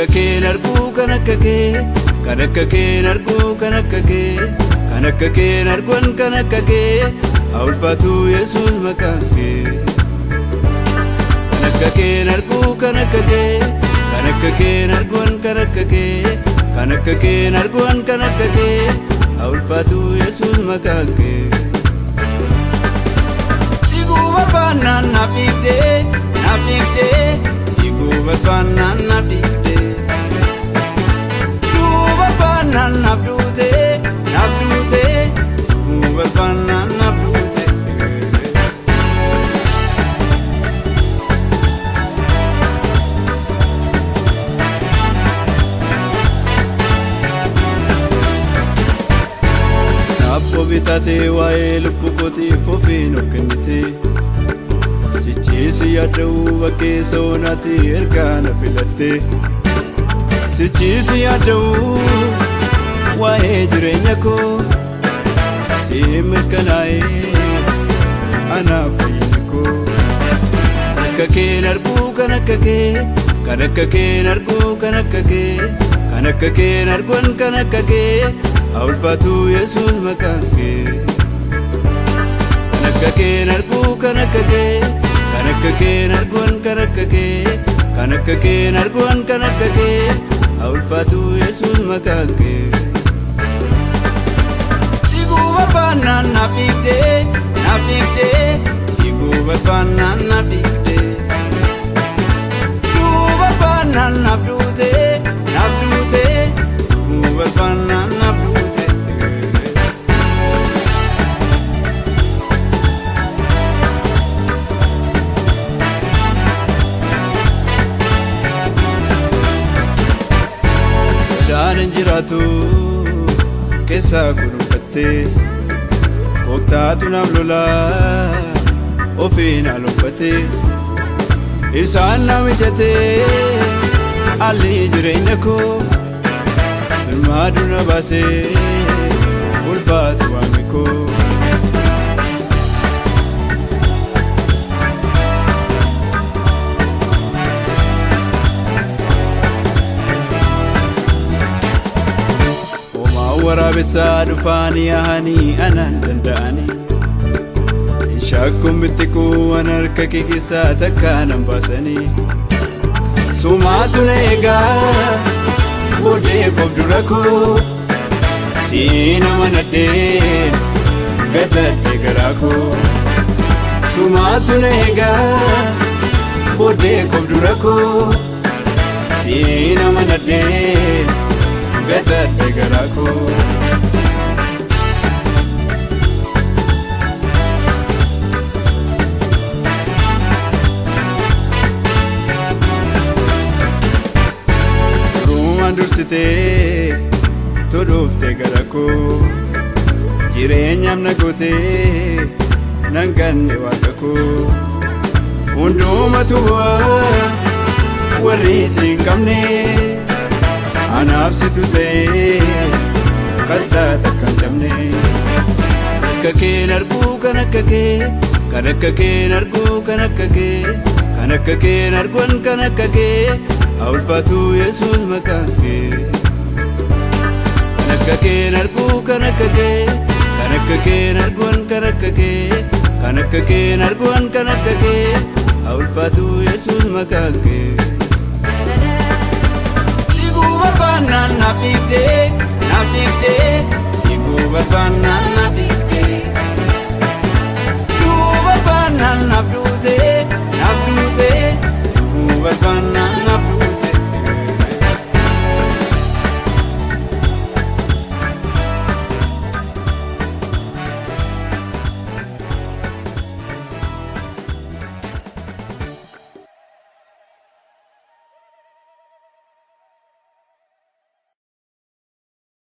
akka keen arguu kan akka kee kan akka keen arguu kan akka kee kan akka keen arguun kan akka kee ulfaatu Yesuus maqaan kee kan akka keen arguu kan akka kee kan akka keen arguun kan akka kee kan akka keen arguun kan akka kee ulfaatu Yesuus maqaan kee Siguba fanan nafide Siguba fanan nafide Siguba fanan nafdude Siguba fanan nafdude Nappo bitate wae lubbu koti fofino kennite Sichisi yaadau bakkee soonati ergaana filatte Sichisi yaadau waa'ee jireenya koo si mirkanaa'ee anaaf fayyina koo akka keen arguu kan akka kee kan akka keen arguu kan akka kee kan akka keen arguun kan akka kee ulfaatu Yesuus maqaan kee kan akka keen arguu kan akka kee kan akka keen arguun kan akka kee kan akka keen arguun kan akka kee ulfaatu Yesuus maqaan kee Siguba fanan nafide Siguba fanan nafide Siguba fanan nafdude Siguba fanan nafdude Daanan jiraatu keessa gurgurtatte Kooftaatu naaf lolaa ofiin aloofate Isaan na mijate haalli jireenya koo Birmaaduu na baasee ulfaatu waami koo Waraabessaa dhufaanii ahanii anaan danda'anii Shakkuun bittiquu waan harka kee keessaa takka nan baasanii Sumaatu na eegaa boodee koof dura koo si nama nadhee gadadhee garaa koo Sumaatu na eegaa boodee koof dura koo si nama nadhee gadadhee garaa koo Dursitee toluuftee gara koo jireenyaam na gootee nan ganne waaqa koo hundumatu warri siin qabne anaaf situ ta'ee kaltaa takkaan cabne akka keen arguu kan akka kee kan akka keen arguu kan akka kee kan akka keen arguun kan akka kee ulfaatu Yesuus maqaan kee kan akka keen arguu kan akka kee kan akka keen arguun kan akka kee kan akka keen arguun kan akka kee ulfaatu Yesuus maqaan kee Siguba fanan